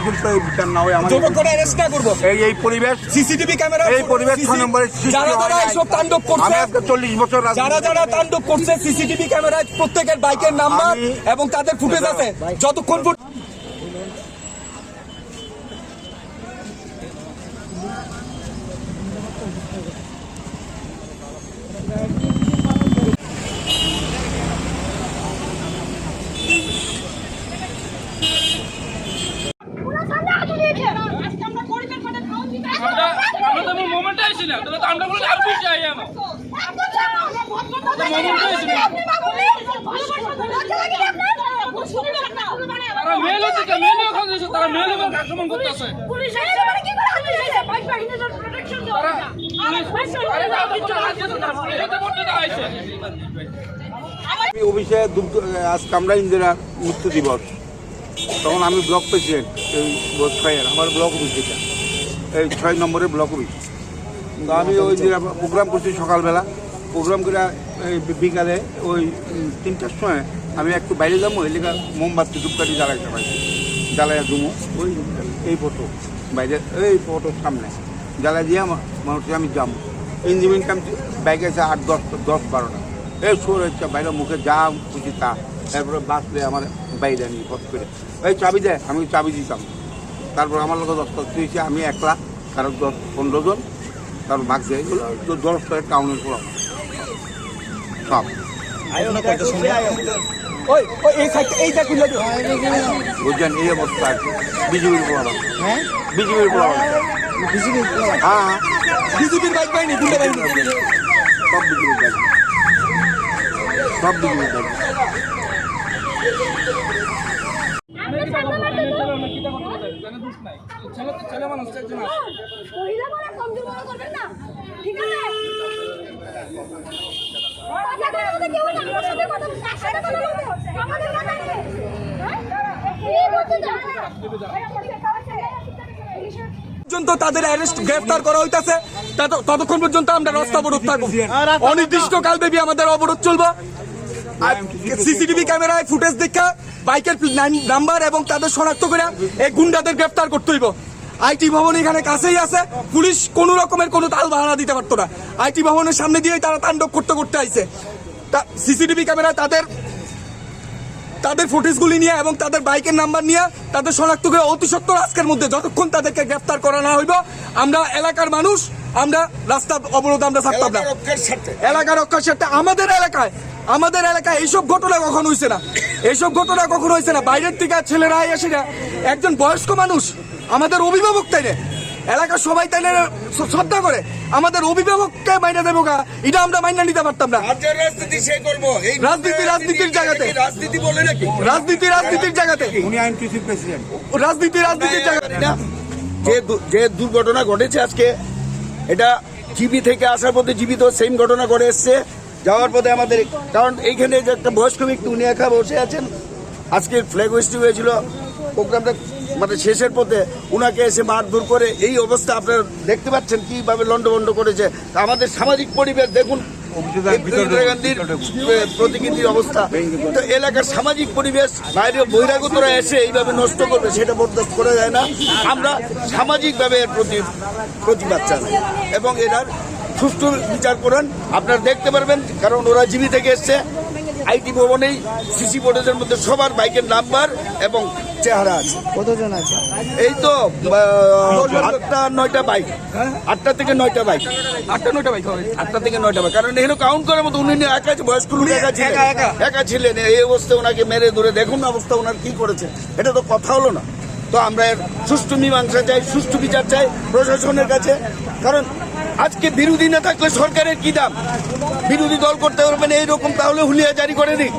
পর্যন্ত এই বিচার না হয় জোর করে অ্যারেস্ট না করব। এই পরিবেশ সিসিটিভি ক্যামেরা, এই পরিবেশ 6 নম্বরে যারা এইসব তাণ্ডব করছে, আমি 40 বছর যারা তাণ্ডব করছে, সিসিটিভি ক্যামেরায় প্রত্যেকের বাইকের নাম্বার এবং তাদের ফুটেজ আছে। যতক্ষণ অফিসে আজকে আমরা ইন্দিরা মৃত্যু দিবস, তখন আমি ব্লক প্রেসিডেন্ট এই বোধখাইয়ের, আমার ব্লক অফিস এটা এই 6 নম্বরের ব্লক অফিস। তো আমি ওই প্রোগ্রাম করছি সকালবেলা, প্রোগ্রাম করে বিকালে ওই 3টার সময় আমি একটু বাইরে যাবো, এই লেখা মোমবাতি ধূপকাঠি জ্বালাইতে পারি, জ্বালাইয়া জমো ওই এই ফটো বাইরে, এই ফটোর সামনে জ্বালাই দিয়ে মানুষকে আমি যাবো। ইঞ্জিনিয়ারিং কাম বাইক আছে 8-10-12টা, এই শোর হচ্ছে বাইরে মুখে যা খুশি তা, তারপরে বাঁচলে আমার বাইরে নিয়ে ফট করে এই চাবি দেয়, আমি চাবি দিতাম। তারপর আমার লোক 10টা তুইছে, আমি একলা, কারণ 10-15 জন, তারপর ভাগছে এগুলো 10 টাউনের পর সব বুঝছেন। এই অবস্থা আছে বিজেপির প্রভাব, বিজেপির প্রভাব, হ্যাঁ বিজেপির বাইক পাইনি, দুটো বাইক সব বিজেপির বাইক, সব বিজেপির বাইক। পর্যন্ত তাদের অ্যারেস্ট গ্রেফতার করা হইতাছে, ততক্ষণ পর্যন্ত আমরা রাস্তা অবরোধ থাকবো, অনির্দিষ্টকাল ব্যাপী আমাদের অবরোধ চলবো। সিসিটিভি ক্যামেরায় ফুটেজ দেখা বাইকের নাম্বার এবং তাদের শনাক্ত করে এই গুন্ডাদের গ্রেফতার করতে হইব। আইটি ভবন এখানে কাছেই আছে, পুলিশ কোনো রকমের কোনো তাল বাহানা দিতে পারতো না। আইটি ভবনের সামনে দিয়েই তারা তাণ্ডব করতে আইছে। সিসিটিভি ক্যামেরায় তাদের ফুটেজগুলি নিয়ে এবং তাদের বাইকের নাম্বার নিয়ে তাদের শনাক্ত করে অতি সত্বর আজকের মধ্যে, যতক্ষণ তাদেরকে গ্রেফতার করা না হইব, আমরা এলাকার মানুষ আমরা রাস্তা অবরোধ আমরা থাকতাম না। এলাকা রক্ষার স্বার্থে আমাদের এলাকায় এইসব ঘটনা কখনো হয়েছে না, এইসব ঘটনা কখনো হয়েছে না। বাইরের থেকে ছেলেরা আসে না, একজন বয়স্ক মানুষ, আমাদের অভিভাবক তাইলে এলাকার সবাই তাইলে শ্রদ্ধা করে, আমাদের অভিভাবককে মাইনা দেবো গা, এটা আমরা মাইনা নিতে পারতাম না। রাজনীতির জায়গাতে যে দুর্ঘটনা ঘটেছে আজকে, এটা জিবি থেকে আসার পথে জীবিত সেম ঘটনা ঘটে এসছে, যাওয়ার পথে আমাদের, কারণ এইখানে যে একটা বয়স্ক ব্যক্তি উনি একা বসে আছেন, আজকে ফ্ল্যাগ হোয়েস্টিং হয়েছিল প্রোগ্রামটা মানে শেষের পথে, উনাকে এসে মারধর করে এই অবস্থা আপনারা দেখতে পাচ্ছেন কিভাবে লন্ডভন্ড করেছে। আমাদের সামাজিক পরিবেশ দেখুন, ইন্দিরা গান্ধীর প্রতিকৃতির অবস্থা, তো এলাকার সামাজিক পরিবেশ বাইরে বহিরাগতরা এসে এইভাবে নষ্ট করবে, সেটা বরদাস্ত করা যায় না। আমরা সামাজিকভাবে এর প্রতিবাদ জানাই এবং এটার সুষ্ঠু বিচার করেন, আপনারা দেখতে পারবেন, কারণ ওরা জিবি থেকে এসছে। আইটি ভবনেই সিসি ফুটেজের মধ্যে সবার বাইকের নাম্বার এবং চেহারা আছে। কতজন আছে? এই তো 8-9টা বাইক, 8টা থেকে 9টা বাইক, 8টা থেকে 9টা বাইক, কারণ এখানে কাউন্ট করার মতো উনি একা, বয়স্ক লোক একা ছিলেন। এই অবস্থায় ওনাকে মেরে ধরে দেখুন অবস্থা ওনার কি করেছে, এটা তো কথা হলো না। তো আমরা এর সুষ্ঠু মীমাংসা চাই, সুষ্ঠু বিচার চাই প্রশাসনের কাছে, কারণ আজকে বিরোধী না থাকলে সরকারের কি দাম, বিরোধী দল করতে পারবেন এইরকম, তাহলে হুলিয়া জারি করে দিক।